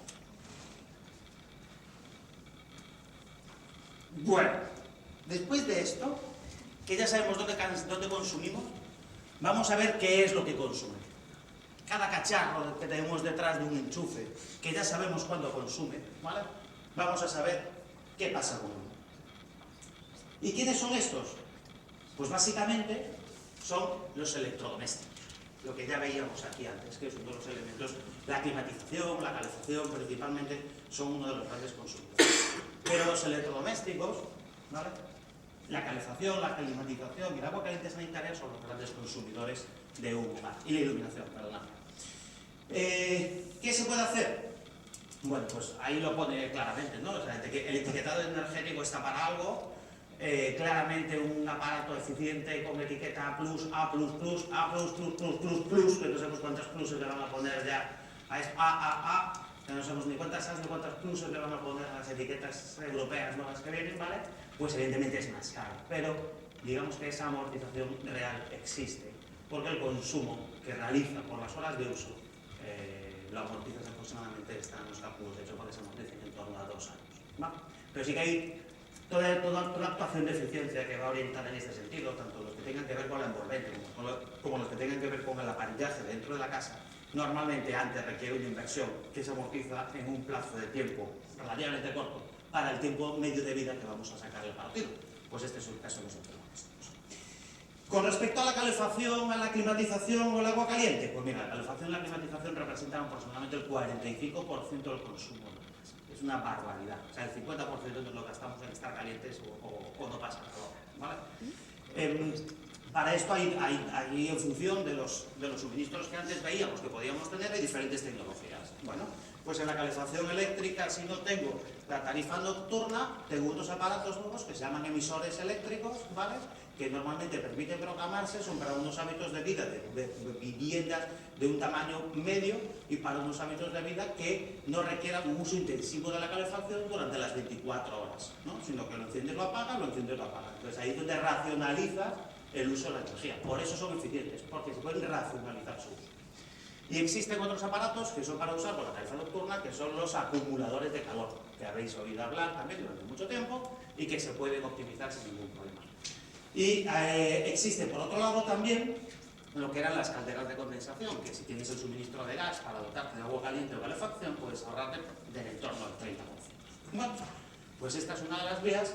Bueno, después de esto, que ya sabemos dónde consumimos, vamos a ver qué es lo que consume. Cada cacharro que tenemos detrás de un enchufe, que ya sabemos cuándo consume, ¿vale?, vamos a saber qué pasa con uno. ¿Y quiénes son estos? Pues básicamente son los electrodomésticos, lo que ya veíamos aquí antes, que son todos los elementos. La climatización, la calefacción, principalmente, son uno de los grandes consumidores. Pero los electrodomésticos, ¿vale?, la calefacción, la climatización y el agua caliente sanitaria son los grandes consumidores de un hogar. Y la iluminación, perdón. ¿Qué se puede hacer? Bueno, pues ahí lo pone claramente, ¿no? O sea, el etiquetado energético está para algo. Claramente un aparato eficiente con etiqueta A+, A++, que no sabemos cuántas pluses le van a poner ya a A, que no sabemos ni cuántas A's ni cuántas pluses le van a poner a las etiquetas europeas nuevas que vienen, ¿vale? Pues evidentemente es más caro, pero digamos que esa amortización real existe, porque el consumo que realiza por las horas de uso lo amortizas aproximadamente, están los cálculos de hecho para que se amorticen en torno a 2 años, ¿vale? Pero sí que hay toda actuación de eficiencia que va orientada en este sentido, tanto los que tengan que ver con la envolvente como los que tengan que ver con el aparillaje dentro de la casa. Normalmente antes requiere una inversión que se amortiza en un plazo de tiempo relativamente corto para el tiempo medio de vida que vamos a sacar el partido. Pues este es el caso de los electrodomésticos. Con respecto a la calefacción, a la climatización o el agua caliente, pues mira, la calefacción y la climatización representan aproximadamente el 45% del consumo de gas. Es una barbaridad. O sea, el 50% nos lo gastamos en estar calientes o no pasa calor, ¿vale? Para esto hay en función de los suministros que antes veíamos que podíamos tener, hay diferentes tecnologías. Bueno, pues en la calefacción eléctrica, si no tengo la tarifa nocturna, tengo unos aparatos nuevos que se llaman emisores eléctricos, ¿vale?, que normalmente permiten programarse, son para unos hábitos de vida de viviendas de un tamaño medio y para unos hábitos de vida que no requieran un uso intensivo de la calefacción durante las 24 horas, ¿no?, sino que lo enciendes, lo apagas, lo enciendes, lo apagas. Entonces ahí es donde racionalizas el uso de la energía. Por eso son eficientes, porque se pueden racionalizar su uso. Y existen otros aparatos que son para usar con la tarifa nocturna, que son los acumuladores de calor, que habéis oído hablar también durante mucho tiempo y que se pueden optimizar sin ningún problema. Y existe por otro lado también lo que eran las calderas de condensación, que si tienes el suministro de gas para dotarte de agua caliente o calefacción, puedes ahorrarte del entorno del 30%. Bueno, pues esta es una de las vías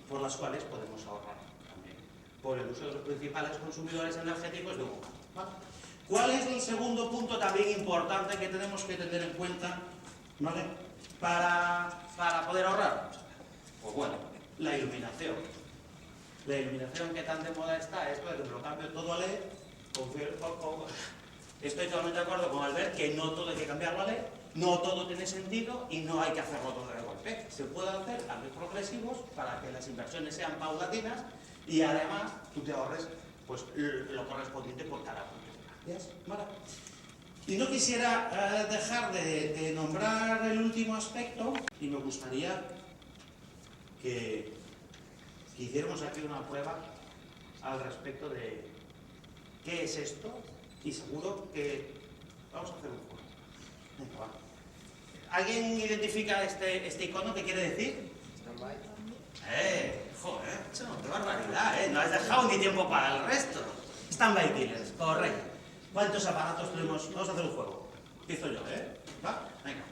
por las cuales podemos ahorrar también, por el uso de los principales consumidores energéticos de un hogar, ¿vale? ¿Cuál es el segundo punto también importante que tenemos que tener en cuenta, ¿vale?, para poder ahorrar? Pues bueno, la iluminación. La iluminación que tan de moda está, esto de que lo cambio todo a LED, estoy totalmente de acuerdo con Albert que no todo hay que cambiarlo a LED, no todo tiene sentido y no hay que hacerlo todo de golpe. Se puede hacer cambios progresivos para que las inversiones sean paulatinas y además tú te ahorres pues, lo correspondiente por cada punto. ¿Vale? Y no quisiera dejar de nombrar el último aspecto y me gustaría que hiciéramos aquí una prueba al respecto de qué es esto y seguro que vamos a hacer un juego. Venga, va. ¿Alguien identifica este icono? ¿Qué quiere decir? Stand-by. Joder, qué barbaridad, no has dejado ni tiempo para el resto. Stand-by killers, correcto. ¿Cuántos aparatos tenemos? Vamos a hacer un juego. Empiezo yo, ¿Va? Venga.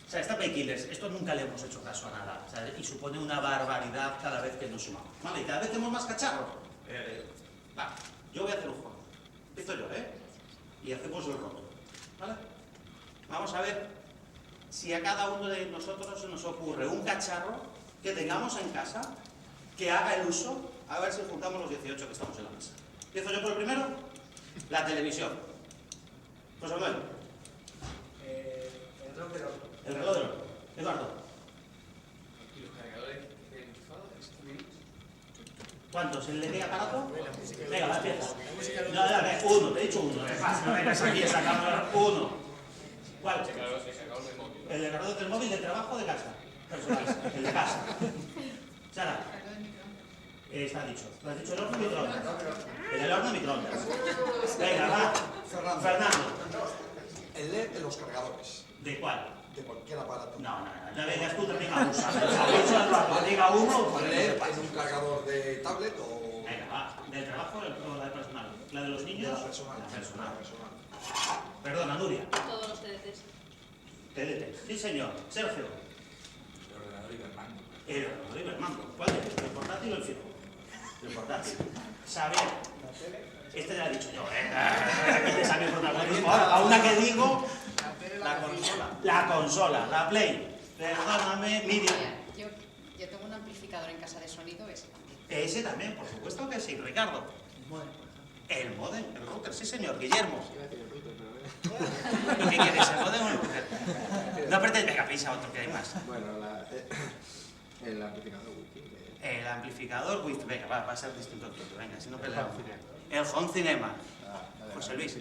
O sea, stand-by killers, esto nunca le hemos hecho caso a nada, ¿sabes? Y supone una barbaridad cada vez que nos sumamos. ¿Vale? Y cada vez tenemos más cacharros. Va, yo voy a hacer un juego. Empiezo yo, Y hacemos el roto. ¿Vale? Vamos a ver si a cada uno de nosotros se nos ocurre un cacharro que tengamos en casa, que haga el uso, a ver si juntamos los 18 que estamos en la mesa. Empiezo yo por el primero, la televisión. José Manuel. El reloj del horno. El reloj del horno. Eduardo. ¿Y los cargadores enchufados? ¿Cuántos? ¿El de qué aparato? La música. Venga, va, empieza. La música. No, uno, te he dicho uno. Venga, aquí sacamos uno. ¿Cuál? El cargador del móvil. ¿El de cargador del móvil de trabajo o de casa? Personal. El de casa. Sara. Está dicho. ¿Lo has dicho el horno o microondas? El horno microondas. Venga, va. Fernando. El LED de los cargadores, ¿De cuál? de cualquier aparato. No vengas tú también a usar. Diga uno o ¿El LED en un cargador de tablet o...? Venga, va. ¿Del trabajo o la de personal? ¿La de los niños? La personal. La personal. La personal. Perdona, Nuria. Todos los TDTs. TDT. Sí, señor. Sergio. El ordenador Ibermango. El ordenador Ibermango. ¿Cuál es? ¿El portátil o el fijo? el portátil. Saber, este ya lo he dicho yo, saber protagonismo. A una que digo, la consola, la Play. Perdóname, Miriam. Yo tengo un amplificador en casa de sonido, ese también. Ese también, por supuesto que sí, Ricardo. El modem, el router, sí señor, Guillermo. ¿Y qué quieres, el modem o el router? No apretes, venga, piensa otro que hay más. Bueno, el amplificador wifi. El amplificador wifi, venga, va a ser distinto tuyo, venga, si no peleamos. El home cinema. José Luis.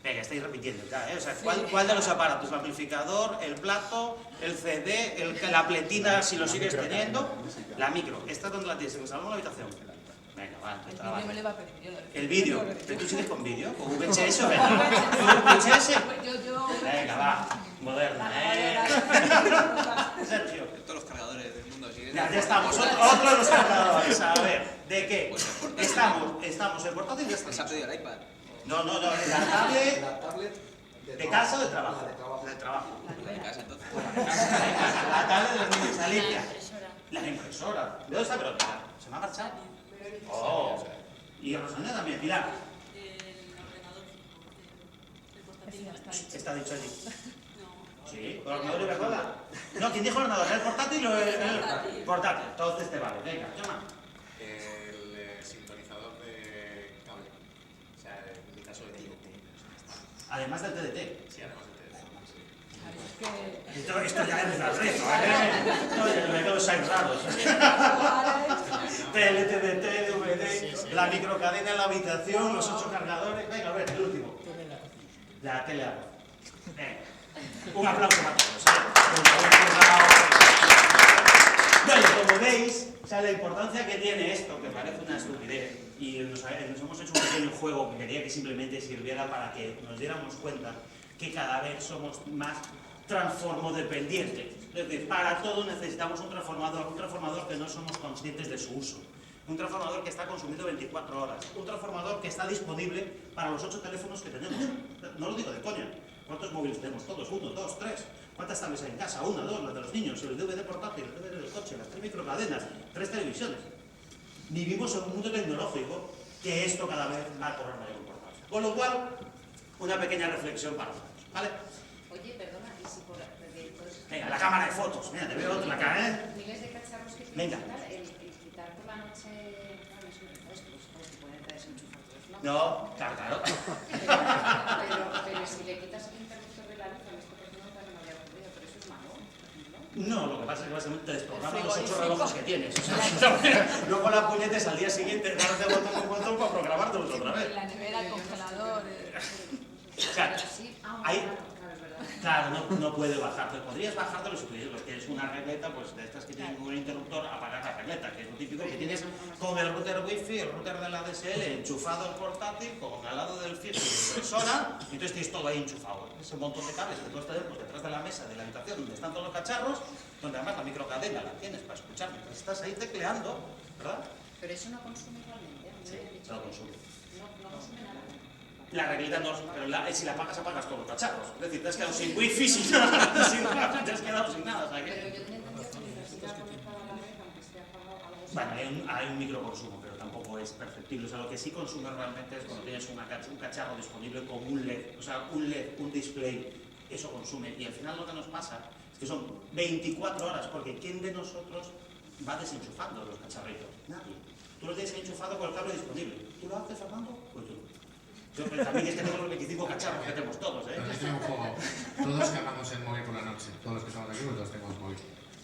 Venga, estáis repitiendo ya, ¿eh? O sea, ¿cuál de los aparatos? ¿El amplificador, el plato, el CD, la pletina si lo sigues teniendo? La micro. ¿Esta dónde la tienes? ¿En el salón o en la habitación? Venga, va, El vídeo me le va a pedir. El vídeo. ¿Pero tú sigues con vídeo? ¿Con VHS o venga? ¿VHS? Venga, va. Moderna, Sergio. Todos los cargadores del mundo siguen. Ya estamos. Otro de los cargadores. A ver, ¿de qué? Estamos en portátil. ¿Les ha pedido el iPad? No, la tablet de casa o de trabajo. De trabajo. De casa, entonces. La tablet de los niños, Alicia. La impresora. ¿De dónde está Verónica? ¿Se me ha marchado? Oh. Y Rosalía también, Pilar. El ordenador, el portátil Está dicho allí. Sí, ¿el ordenador y verdad? No, ¿quién dijo el ordenador? ¿El portátil o el portátil? Entonces te vale, venga, llama. El sintonizador de cable. O sea, en mi caso de TDT. Además del TDT. Sí, además del TDT. Esto ya es la red, ¿no? Esto ya los hay raros. TDT, DVD, la microcadena en la habitación, los 8 cargadores. Venga, a ver, el último. La tele a voz. Venga. Un aplauso para todos. Bueno, como veis, o sea, la importancia que tiene esto, que parece una estupidez, y nos hemos hecho un pequeño juego que quería que simplemente sirviera para que nos diéramos cuenta que cada vez somos más transformodependientes. Es decir, para todo necesitamos un transformador que no somos conscientes de su uso. Un transformador que está consumido 24 horas. Un transformador que está disponible para los 8 teléfonos que tenemos. No lo digo de coña. ¿Cuántos móviles tenemos todos? 1, 2, 3. ¿Cuántas tablets hay en casa? 1, 2, las de los niños, el DVD portátil, el DVD del coche, las 3 microcadenas, 3 televisiones. Vivimos en un mundo tecnológico que esto cada vez va a cobrar mayor importancia. Con lo cual, una pequeña reflexión para nosotros, ¿vale? Oye, perdona, y si por... Venga, la cámara de fotos. Mira, te veo otra cara, ¿eh? Miles de cacharros que tienes. Venga. El quitar por la noche... Bueno, eso es refrescos, que pueden estar desenchufados, ¿no? No, claro. Pero si le quitas el interruptor de la luz, a esto que no me había ocurrido, pero eso es malo, por ejemplo. No, lo que pasa es que básicamente te desprograman los 8 relojes que tienes. O sea, luego la puñetes al día siguiente, darle botón con botón para programártelos otra vez. La nevera, el congelador... O sea, claro, no puede bajarte. Podrías bajártelo si tienes una regleta, pues de estas que tienen un interruptor, apagar la regleta, que es lo típico que tienes con el router wifi, el router de la DSL enchufado al portátil, con al lado del fijo y la impresora, y entonces tienes todo ahí enchufado. Ese montón de cables que todos tenemos detrás de la mesa de la habitación donde están todos los cacharros, donde además la microcadena la tienes para escuchar mientras estás ahí tecleando, ¿verdad? Pero eso no consume realmente. Sí, no consume. No consume nada. La regleta no, pero si la apagas, apagas todos los cacharros. Es decir, te has quedado sin wifi, sin nada, te has quedado sin nada. O sea, Pero yo tenía entendido que mientras siga conectado a la red, aunque esté apagado algo... bueno, hay un microconsumo, pero tampoco es perceptible. O sea, lo que sí consume realmente es cuando tienes un cacharro disponible con un LED, o sea, un LED, un display, eso consume. Y al final lo que nos pasa es que son 24 horas, porque ¿quién de nosotros va desenchufando los cacharritos? Nadie. Tú los tienes enchufado con el cable disponible. ¿Tú lo haces, Fernando? Pues tú. Yo también es que tengo los 25 cacharros que tenemos todos, ¿eh? Permíteme un juego. Todos cargamos el móvil por la noche, todos los que estamos aquí, pues todos tenemos móvil.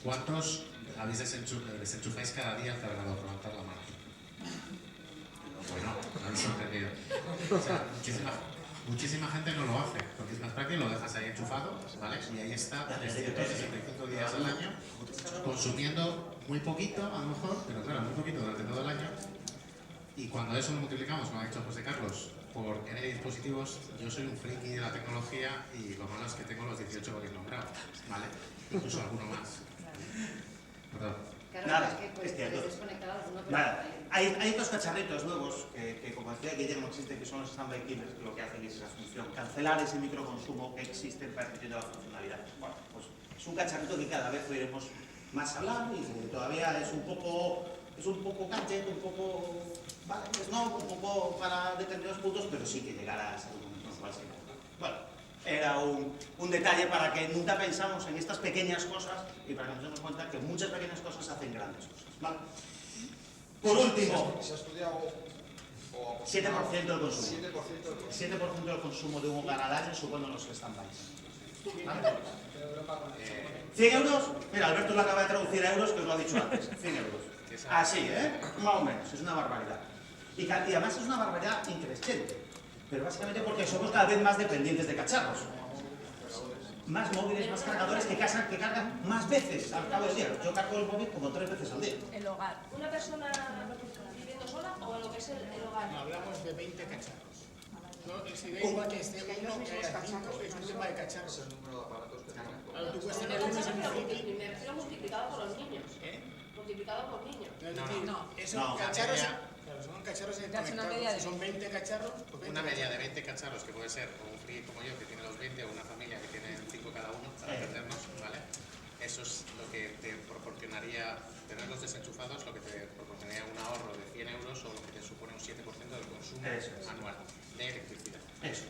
¿Cuántos desenchufáis cada día el cargador? Levantad la mano. Bueno, me habéis sorprendido. O sea, muchísima gente no lo hace, porque es más práctico, lo dejas ahí enchufado, ¿vale? Y ahí está 365 días al año, consumiendo muy poquito, a lo mejor, pero claro, muy poquito durante todo el año. Y cuando eso lo multiplicamos, como ha dicho José Carlos, por N dispositivos, yo soy un friki de la tecnología y lo malo es que tengo los 18 que habéis nombrado, ¿vale? Incluso alguno más. Perdón. Claro, Nada, es que pues, cierto. desconectado alguno, pero... Nada, hay otros cacharritos nuevos que como decía Guillermo, existen, que son los standby killers, que lo que hacen es esa función, cancelar ese microconsumo que existe permitiendo la funcionalidad. Bueno, pues es un cacharrito que cada vez oiremos más hablar y que todavía es un poco es un poco gadget, un poco, vale, pues no, un poco para determinados puntos, pero sí que llegará a ser un momento cual sea. Bueno, era un detalle para que nunca pensamos en estas pequeñas cosas y para que nos demos cuenta que muchas pequeñas cosas hacen grandes cosas, ¿vale? Por último, ¿Se ha estudiado? 7% del consumo. 7% del consumo. 7% del consumo de un hogar al año suponen los stand-bys. ¿Vale? 100 euros, mira, Alberto lo acaba de traducir a euros, que os lo ha dicho antes, 100 euros. Así, más o menos, es una barbaridad. Y además es una barbaridad increciente, pero básicamente porque somos cada vez más dependientes de cacharros. Más móviles, más cargadores que cargan más veces al cabo del día. Yo cargo el móvil como 3 veces al día. El hogar. ¿Una persona viviendo sola o lo que es el hogar? No, hablamos de 20 cacharros. No, si da igual que esté uno, que haya 5, es un tema de cacharros. Es el número de aparatos que tienen. Claro, tú puedes tener uno sin friki. Me refiero multiplicado por los niños. Multiplicado por niños. Es decir, No. esos cacharros, claro, son cacharros conectados. Si son 20 cacharros, pues 20 una media de 20 cacharros, que puede ser un friki como yo, que tiene los 20, o una familia que tiene 5 cada uno, para entendernos, ¿vale? Eso es lo que te proporcionaría, tenerlos desenchufados, lo que te proporcionaría un ahorro de 100 euros o lo que te supone un 7% del consumo anual de electricidad. Eso.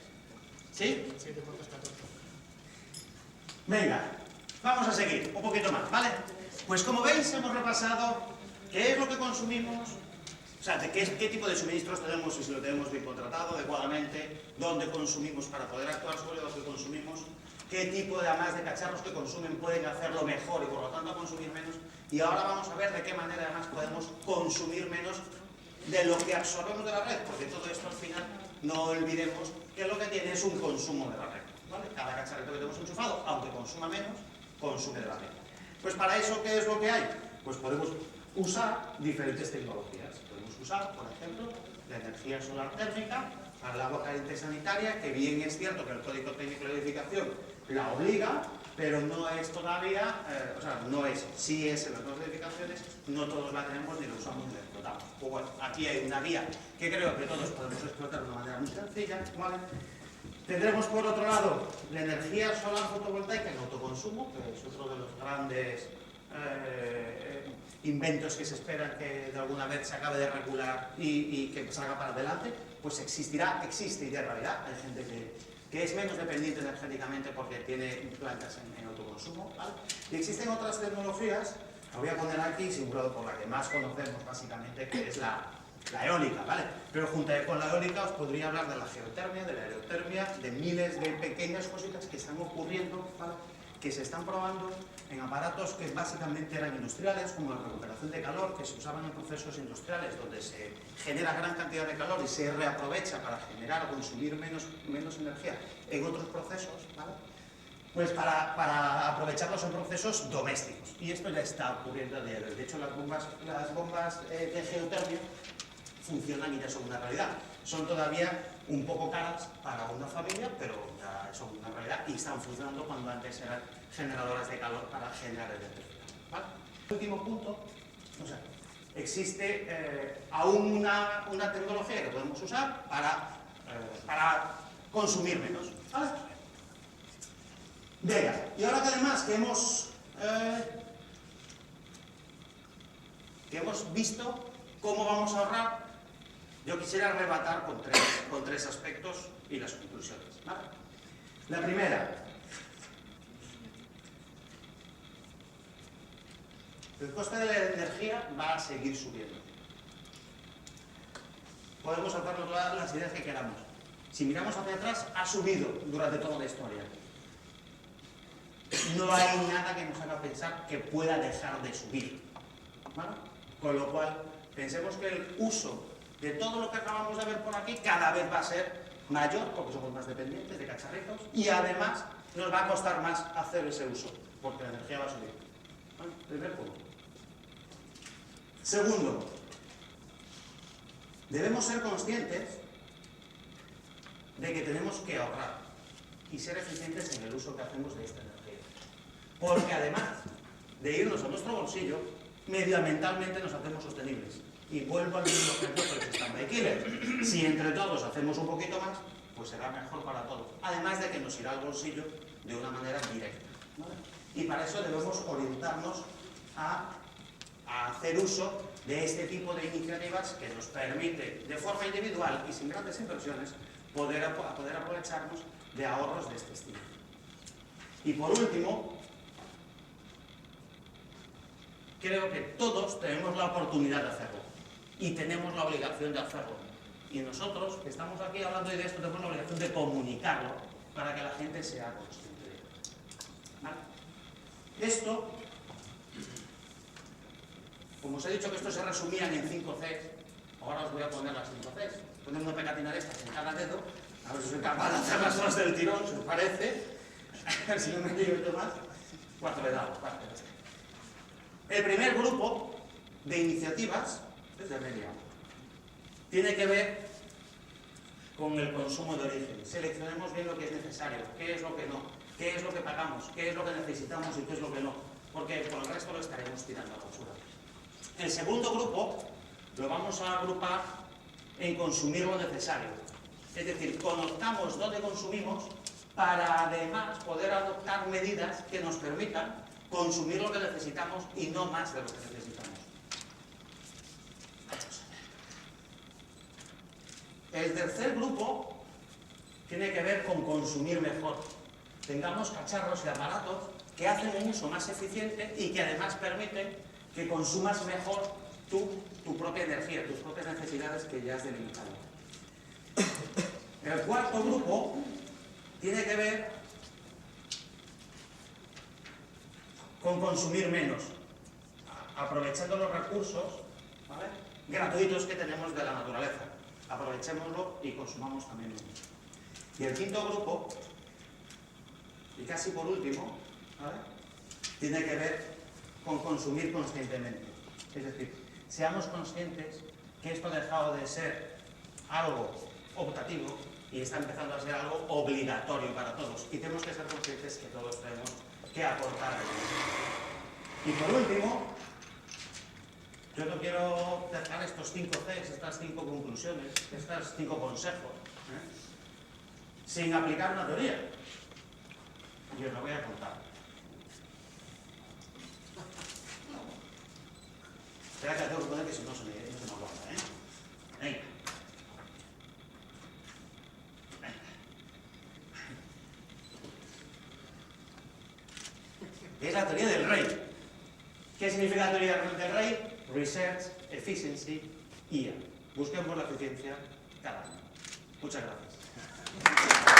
¿Sí? 7 por 2, 14. Venga, vamos a seguir un poquito más, ¿vale? Pues como veis, hemos repasado qué es lo que consumimos, o sea, de qué tipo de suministros tenemos y si lo tenemos bien contratado adecuadamente, dónde consumimos para poder actuar sobre lo que consumimos, qué tipo de, además de cacharros que consumen pueden hacerlo mejor y por lo tanto consumir menos, y ahora vamos a ver de qué manera además podemos consumir menos de lo que absorbemos de la red, porque todo esto al final no olvidemos que lo que tiene es un consumo de la red, ¿vale? Cada cacharrito que tenemos enchufado, aunque consuma menos, consume de la red. Pues para eso, ¿qué es lo que hay? Pues podemos usar diferentes tecnologías. Podemos usar, por ejemplo, la energía solar térmica para el agua caliente sanitaria, que bien es cierto que el Código Técnico de Edificación la obliga, pero no es todavía, no es, sí es en las nuevas edificaciones, no todos la tenemos ni la usamos ni la explotamos. Pues bueno, aquí hay una vía que creo que todos podemos explotar de una manera muy sencilla, ¿vale? Tendremos por otro lado la energía solar fotovoltaica en autoconsumo, que es otro de los grandes inventos que se esperan que de alguna vez se acabe de regular y que salga para adelante. Pues existe y de realidad. Hay gente que es menos dependiente energéticamente porque tiene plantas en autoconsumo, ¿vale? Y existen otras tecnologías, la voy a poner aquí, simulado por la que más conocemos básicamente, que es la eólica, ¿vale? Pero junto con la eólica os podría hablar de la geotermia, de la aerotermia, de miles de pequeñas cositas que están ocurriendo, ¿vale? Que se están probando en aparatos que básicamente eran industriales, como la recuperación de calor, que se usaban en procesos industriales donde se genera gran cantidad de calor y se reaprovecha para generar o consumir menos energía en otros procesos, ¿vale? Pues para aprovecharlos en procesos domésticos. Y esto ya está ocurriendo a día de hoy. De hecho, las bombas de geotermia funcionan y ya son una realidad. Son todavía un poco caras para una familia, pero ya son una realidad y están funcionando cuando antes eran generadoras de calor para generar electricidad, ¿vale? Último punto, o sea, existe aún una tecnología que podemos usar para consumir menos, ¿vale? Venga, y ahora que además que hemos visto cómo vamos a ahorrar, yo quisiera rematar con tres aspectos y las conclusiones, ¿vale? La primera, el coste de la energía va a seguir subiendo. Podemos hacernos las ideas que queramos. Si miramos hacia atrás, ha subido durante toda la historia. No hay nada que nos haga pensar que pueda dejar de subir, ¿vale? Con lo cual, pensemos que el uso de todo lo que acabamos de ver por aquí cada vez va a ser mayor, porque somos más dependientes de cacharritos, y además nos va a costar más hacer ese uso, porque la energía va a subir. ¿Vale? Primer punto. Segundo, debemos ser conscientes de que tenemos que ahorrar y ser eficientes en el uso que hacemos de esta energía. Porque además de irnos a nuestro bolsillo, medioambientalmente nos hacemos sostenibles. Y vuelvo al mismo ejemplo que el stand-by killer. Si entre todos hacemos un poquito más, pues será mejor para todos. Además de que nos irá al bolsillo de una manera directa, ¿vale? Y para eso debemos orientarnos a a hacer uso de este tipo de iniciativas que nos permite, de forma individual y sin grandes inversiones, poder aprovecharnos de ahorros de este estilo. Y por último, creo que todos tenemos la oportunidad de hacerlo y tenemos la obligación de hacerlo. Y nosotros, que estamos aquí hablando de esto, tenemos la obligación de comunicarlo para que la gente sea consciente de ello. ¿Vale? Esto, como os he dicho que esto se resumían en 5 Cs, ahora os voy a poner las 5 Cs. Poner una pegatina de estas en cada dedo, a ver si soy capaz de hacer las cosas del tirón, si os parece. Si no me divierto más, 4 le damos. Vale. El primer grupo de iniciativas, desde media, tiene que ver con el consumo de origen. Seleccionemos bien lo que es necesario, qué es lo que no, qué es lo que pagamos, qué es lo que necesitamos y qué es lo que no, porque por el resto lo estaremos tirando a la basura. El segundo grupo lo vamos a agrupar en consumir lo necesario. Es decir, conozcamos dónde consumimos para además poder adoptar medidas que nos permitan consumir lo que necesitamos y no más de lo que necesitamos. El tercer grupo tiene que ver con consumir mejor. Tengamos cacharros y aparatos que hacen un uso más eficiente y que además permiten que consumas mejor tu propia energía, tus propias necesidades que ya has delimitado. El cuarto grupo tiene que ver con consumir menos, aprovechando los recursos, ¿vale?, gratuitos que tenemos de la naturaleza. Aprovechémoslo y consumamos también menos. Y el quinto grupo, y casi por último, ¿vale?, tiene que ver con consumir conscientemente. Es decir, seamos conscientes que esto ha dejado de ser algo optativo y está empezando a ser algo obligatorio para todos. Y tenemos que ser conscientes que todos tenemos que aportar a ello. Y por último, yo no quiero dejar estos 5 Cs, estas 5 conclusiones, estos 5 consejos, sin aplicar una teoría. Y os lo voy a contar. Espera que tengo que poner que si no se me guarda, Venga. Es la teoría del rey. ¿Qué significa la teoría del rey? Research, Efficiency, IA. Busquemos la eficiencia cada año. Muchas gracias.